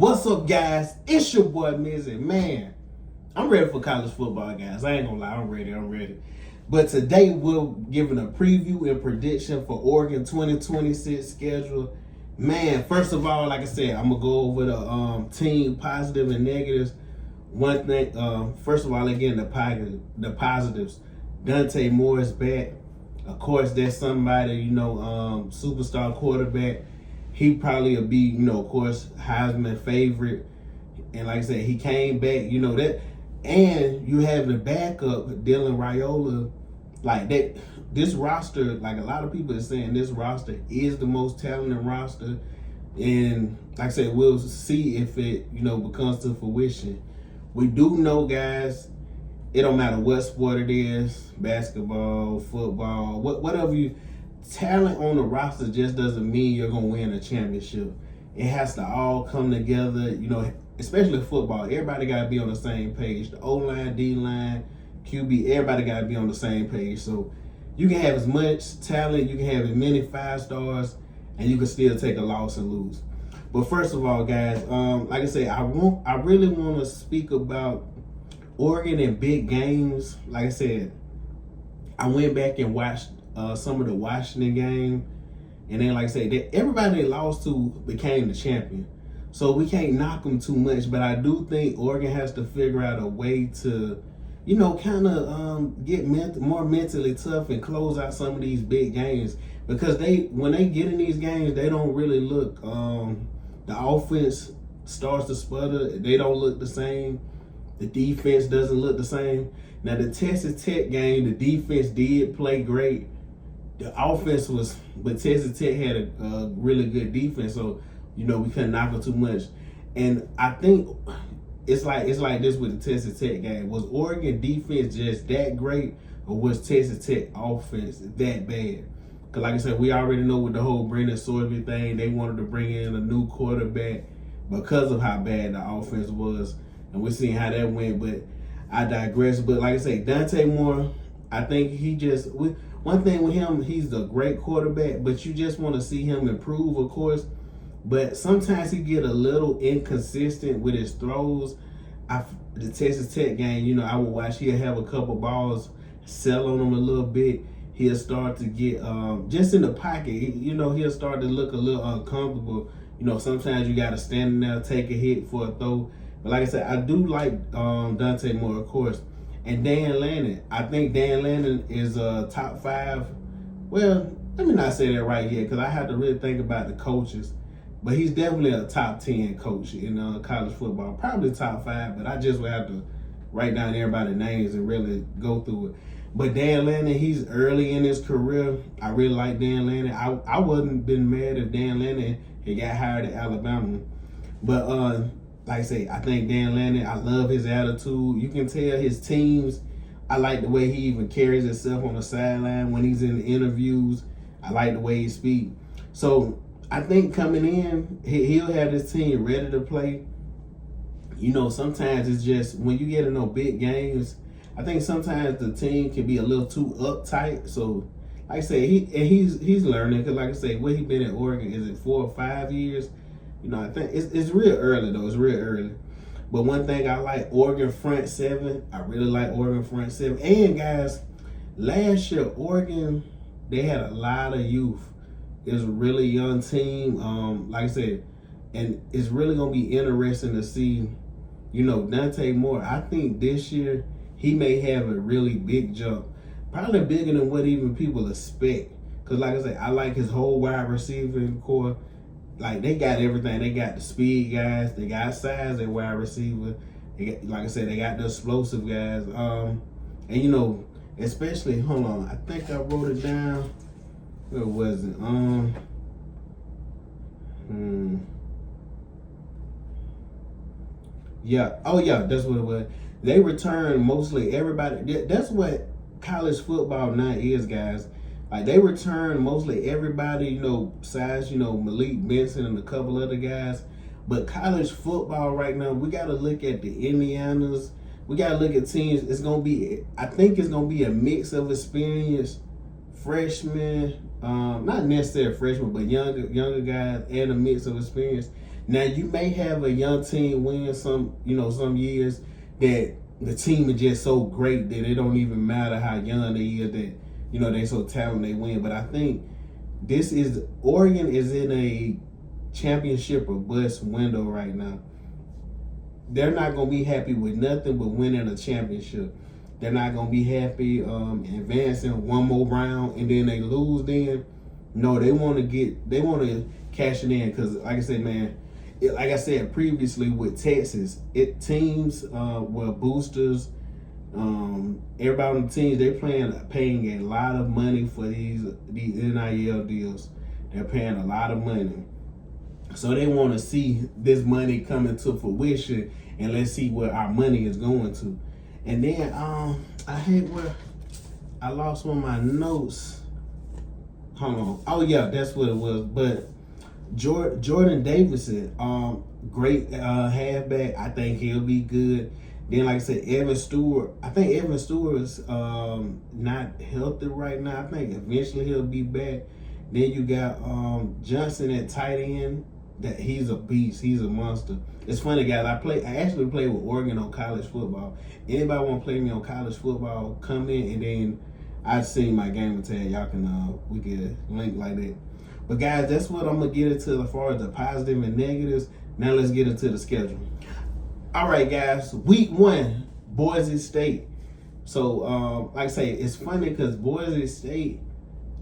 What's up, guys? It's your boy Mizzy. Man, I'm ready for college football, guys. I ain't gonna lie, I'm ready. But today we're giving a preview and prediction for Oregon 2026 schedule. Man, first of all, like I said, I'm gonna go over the team positives and negatives. One thing, first of all, again, the positives. Dante Moore is back. Of course, there's somebody, superstar quarterback. He probably will be, of course, Heisman favorite. And like I said, he came back, that. And you have the backup, Dylan Raiola. Like that, this roster, like a lot of people are saying, this roster is the most talented roster. And like I said, we'll see if it, becomes to fruition. We do know, guys, it don't matter what sport it is, basketball, football, whatever talent on the roster just doesn't mean you're going to win a championship. It has to all come together, especially football. Everybody got to be on the same page. The O-line, D-line, QB, everybody got to be on the same page. So you can have as much talent, you can have as many 5 stars, and you can still take a loss and lose. But first of all, guys, like I said, I really want to speak about Oregon in big games. Like I said, I went back and watched some of the Washington game, and then like I said, everybody they lost to became the champion. So we can't knock them too much, but I do think Oregon has to figure out a way to, kind of get more mentally tough and close out some of these big games, because when they get in these games, they don't really look. The offense starts to sputter. They don't look the same. The defense doesn't look the same. Now, the Texas Tech game, the defense did play great. The offense but Texas Tech had a really good defense, so, we couldn't knock them too much. And I think it's like this with the Texas Tech game. Was Oregon defense just that great, or was Texas Tech offense that bad? Because like I said, we already know with the whole Brendan Sorby thing, they wanted to bring in a new quarterback because of how bad the offense was. And we're seeing how that went, but I digress. But like I say, Dante Moore, I think one thing with him, he's a great quarterback, but you just want to see him improve, of course. But sometimes he get a little inconsistent with his throws. The Texas Tech game, I would watch, he'll have a couple balls, sell on him a little bit. He'll start to get, just in the pocket, he'll start to look a little uncomfortable. Sometimes you got to stand there, take a hit for a throw. But like I said, I do like Dante Moore, of course. And Dan Lanning. I think Dan Lanning is a top 5. Well, let me not say that right here, because I have to really think about the coaches. But he's definitely a top 10 coach in college football. Probably top 5, but I just would have to write down everybody's names and really go through it. But Dan Lanning, he's early in his career. I really like Dan Lanning. I wouldn't been mad if Dan Lanning had got hired at Alabama. But like I say, I think Dan Lanning, I love his attitude. You can tell his teams, I like the way he even carries himself on the sideline when he's in the interviews. I like the way he speaks. So I think coming in, he'll have his team ready to play. Sometimes it's just when you get in those big games, I think sometimes the team can be a little too uptight. So, like I say, he's learning, because like I say, where he been at Oregon, is it 4 or 5 years? I think it's real early though. It's real early. But one thing I like, Oregon front 7. I really like Oregon front 7. And guys, last year Oregon, they had a lot of youth. It was a really young team. Like I said, and it's really gonna be interesting to see. Dante Moore. I think this year he may have a really big jump, probably bigger than what even people expect. Because like I said, I like his whole wide receiving core. Like, they got everything. They got the speed guys. They got size at wide receiver. Like I said, they got the explosive guys. And, especially, hold on. I think I wrote it down. Where was it? Yeah. Oh, yeah. That's what it was. They return mostly everybody. That's what college football now is, guys. Like, they return mostly everybody, besides, Malik Benson and a couple other guys. But college football right now, we got to look at the Indianas. We got to look at teams. I think it's going to be a mix of experience, freshmen, not necessarily freshmen, but younger guys, and a mix of experience. Now you may have a young team win some years that the team is just so great that it don't even matter how young they is, that they so talented they win. But I think Oregon is in a championship or bust window right now. They're not gonna be happy with nothing but winning a championship. They're not gonna be happy advancing one more round and then they lose. Then no, they want to cash it in, because like I said, man, like I said previously with Texas, teams were boosters. Everybody on the teams, they're paying a lot of money for these NIL deals. They're paying a lot of money, so they want to see this money coming to fruition, and let's see where our money is going to. And then I hate where I lost one of my notes. Hold on. Oh yeah, that's what it was. But Jordan Davidson, great halfback. I think he'll be good. Then, like I said, Evan Stewart. I think Evan Stewart's not healthy right now. I think eventually he'll be back. Then you got Johnson at tight end. That he's a beast. He's a monster. It's funny, guys. I actually played with Oregon on college football. Anybody want to play me on college football? Come in, and then I've seen my gamer tag. Y'all can we can link like that. But guys, that's what I'm gonna get into as far as the positive and negatives. Now let's get into the schedule. All right, guys. Week 1, Boise State. So, like I say, it's funny because Boise State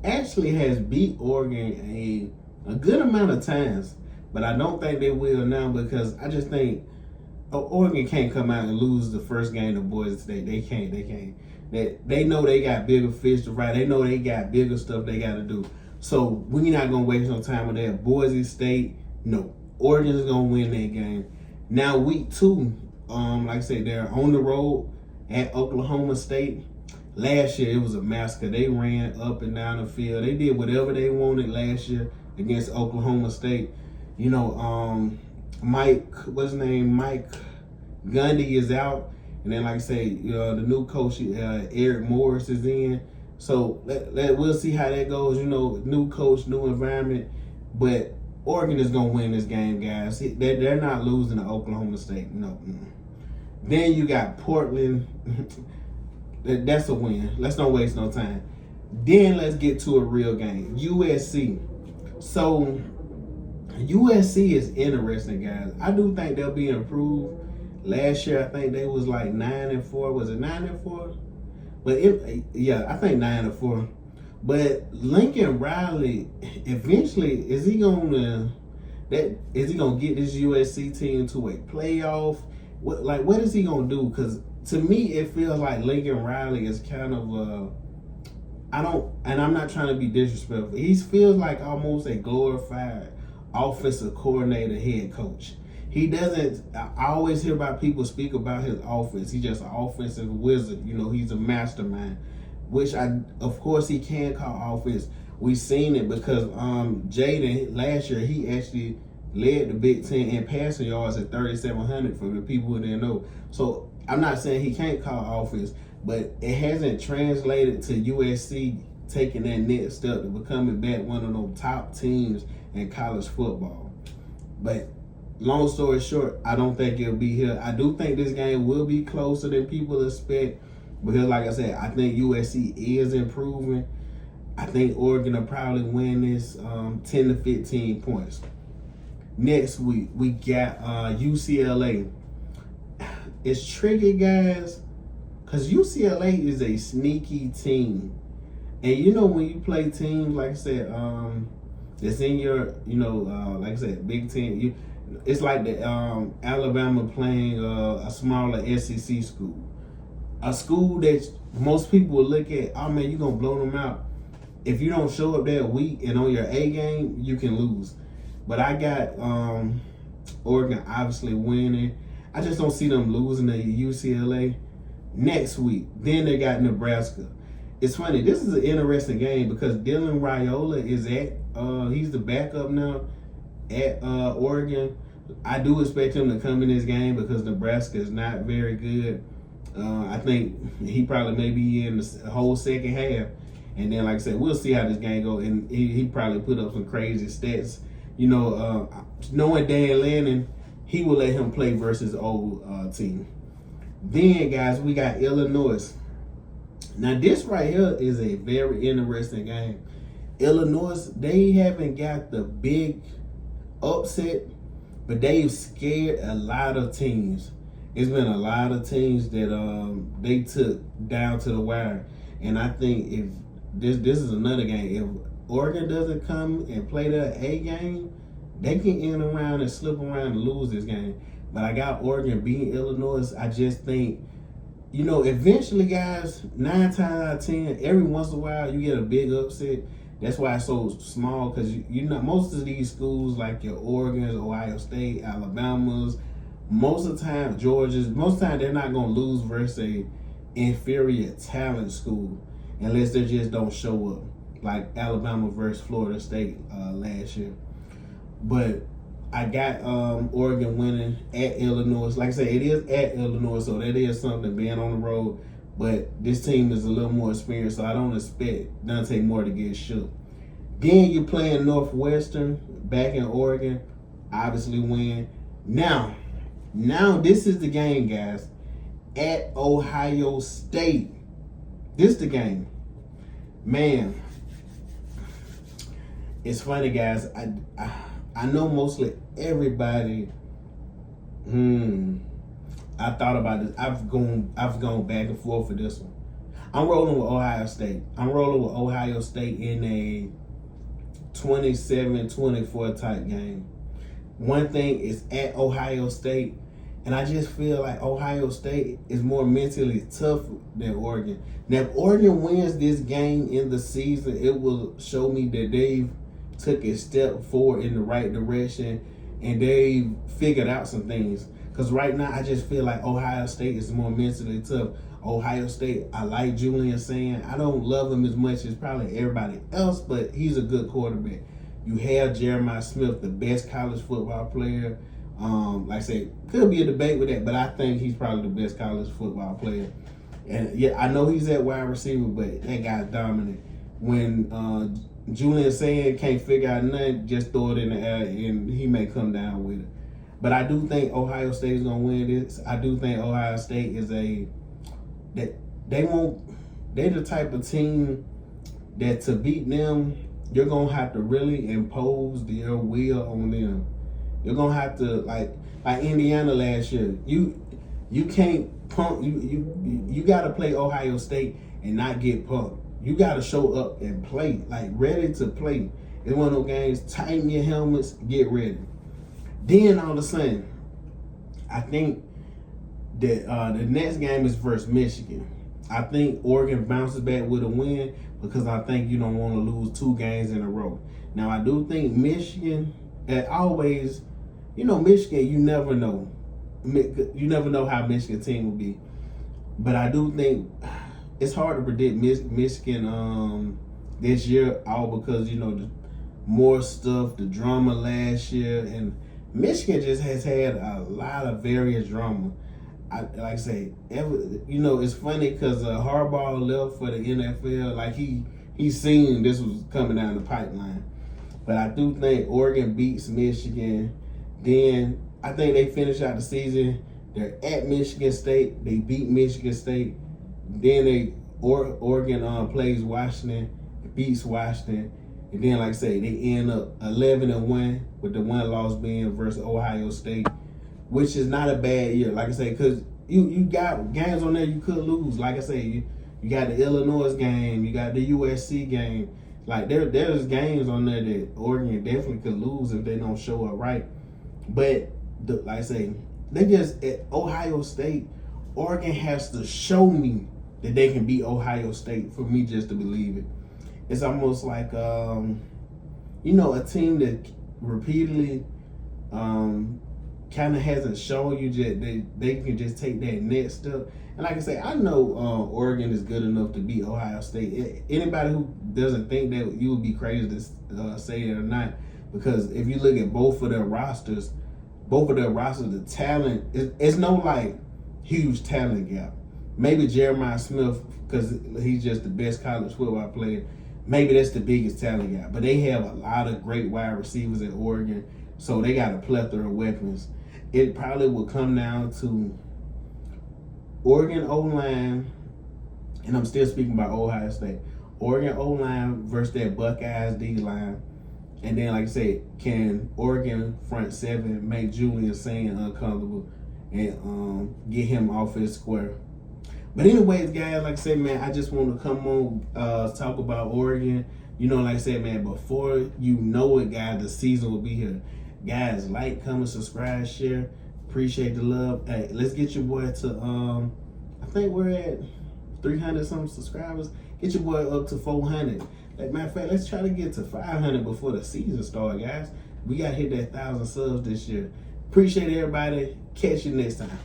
actually has beat Oregon a good amount of times. But I don't think they will now, because I just think Oregon can't come out and lose the first game to Boise State. They can't. They know they got bigger fish to fry. They know they got bigger stuff they got to do. So we're not going to waste no time with that. Boise State, no. Oregon is going to win that game. Now week 2, like I said, they're on the road at Oklahoma State. Last year it was a massacre. They ran up and down the field. They did whatever they wanted last year against Oklahoma State. Mike Gundy is out, and then like I say, the new coach Eric Morris is in. So we'll see how that goes. New coach, new environment, but Oregon is gonna win this game, guys. They're not losing to Oklahoma State. No. Then you got Portland. That's a win. Let's not waste no time. Then let's get to a real game. USC. So USC is interesting, guys. I do think they'll be improved. Last year, I think they was like 9-4. Was it 9-4? But I think 9-4. But Lincoln Riley, eventually, is he gonna get this USC team to a playoff? What is he gonna do? Because to me, it feels like Lincoln Riley is kind of I'm not trying to be disrespectful. He feels like almost a glorified offensive coordinator, head coach. He doesn't. I always hear about people speak about his offense. He's just an offensive wizard. He's a mastermind, which of course he can call offense. We've seen it because Jaden last year, he actually led the Big Ten in passing yards at 3,700 for the people who didn't know. So I'm not saying he can't call offense, but it hasn't translated to USC taking that next step to becoming back one of those top teams in college football. But long story short, I don't think it'll be here. I do think this game will be closer than people expect, because like I said, I think USC is improving. I think Oregon will probably win this 10 to 15 points. Next week, we got UCLA. It's tricky, guys, because UCLA is a sneaky team. And when you play teams, like I said, that's in your, like I said, Big Ten, it's like the Alabama playing a smaller SEC school. A school that most people will look at, oh man, you're going to blow them out. If you don't show up that week and on your A game, you can lose. But I got Oregon obviously winning. I just don't see them losing to UCLA. Next week, then they got Nebraska. It's funny, this is an interesting game because Dylan Raiola is he's the backup now at Oregon. I do expect him to come in this game because Nebraska is not very good. I think he probably may be in the whole second half. And then, like I said, we'll see how this game goes. And he probably put up some crazy stats knowing Dan Lanning, he will let him play versus old team. Then, guys, we got Illinois. Now, this right here is a very interesting game. Illinois, they haven't got the big upset, but they've scared a lot of teams. It's been a lot of teams that they took down to the wire. And I think if this is another game, if Oregon doesn't come and play their A game, they can end around and slip around and lose this game. But I got Oregon beating Illinois. I just think, eventually, guys, 9 times out of 10, every once in a while, you get a big upset. That's why it's so small, because most of these schools, like your Oregons, Ohio State, Alabamas, most of the time, Georgia's, most of the time they're not going to lose versus a inferior talent school unless they just don't show up, like Alabama versus Florida State last year. But I got Oregon winning at Illinois. Like I said, it is at Illinois, so that is something being on the road. But this team is a little more experienced, so I don't expect Dante Moore to get shook. Then you're playing Northwestern back in Oregon, obviously win. Now this is the game, guys, at Ohio State. This is the game. Man, it's funny, guys. I know mostly everybody. I thought about this. I've gone back and forth for this one. I'm rolling with Ohio State. I'm rolling with Ohio State in a 27-24 type game. One thing is at Ohio State, and I just feel like Ohio State is more mentally tough than Oregon. Now, if Oregon wins this game in the season, it will show me that they've took a step forward in the right direction and they've figured out some things. Because right now, I just feel like Ohio State is more mentally tough. Ohio State, I like Julian Sand. I don't love him as much as probably everybody else, but he's a good quarterback. You have Jeremiah Smith, the best college football player. Like I said, could be a debate with that, but I think he's probably the best college football player. And yeah, I know he's at wide receiver, but that guy's dominant. When Julian Sand can't figure out nothing, just throw it in the air and he may come down with it. But I do think Ohio State is gonna win this. I do think Ohio State is they're the type of team that to beat them, you're gonna have to really impose their will on them. You're gonna have to like Indiana last year. You can't pump you gotta play Ohio State and not get pumped. You gotta show up and play, like ready to play. It's one of those games, tighten your helmets, get ready. Then all of a sudden, I think that the next game is versus Michigan. I think Oregon bounces back with a win because I think you don't want to lose 2 games in a row. Now, I do think Michigan, always, Michigan, you never know. You never know how Michigan team will be. But I do think it's hard to predict Michigan this year, all because, the more stuff, the drama last year, and Michigan just has had a lot of various drama. Like I say, it's funny because Harbaugh left for the NFL. Like he seen this was coming down the pipeline. But I do think Oregon beats Michigan. Then I think they finish out the season. They're at Michigan State. They beat Michigan State. Then Oregon plays Washington, beats Washington. And then, like I say, they end up 11-1 with the one loss being versus Ohio State, which is not a bad year. Like I say, because you got games on there you could lose. Like I say, you got the Illinois game, you got the USC game. Like there's games on there that Oregon definitely could lose if they don't show up right. But like I say, they just at Ohio State, Oregon has to show me that they can beat Ohio State for me just to believe it. It's almost like, a team that repeatedly kind of hasn't shown you that they can just take that next step. And like I say, I know Oregon is good enough to beat Ohio State. Anybody who doesn't think that, you would be crazy to say it or not. Because if you look at both of their rosters, the talent, it's no like huge talent gap. Maybe Jeremiah Smith, because he's just the best college football player. maybe that's the biggest talent gap. But they have a lot of great wide receivers at Oregon, so they got a plethora of weapons. It probably will come down to Oregon O-line, and I'm still speaking about Ohio State. Oregon O-line versus that Buckeyes D-line. And then, like I said, can Oregon front seven make Julian Sayin uncomfortable and get him off his square? But anyways, guys, like I said, man, I just want to come on, talk about Oregon. You know, like I said, man, before you know it, guys, the season will be here. Guys, like, comment, subscribe, share. Appreciate the love. Hey, let's get your boy to, I think we're at 300 something subscribers. Get your boy up to 400. Like, matter of fact, let's try to get to 500 before the season starts, guys. We got to hit that 1,000 subs this year. Appreciate everybody. Catch you next time.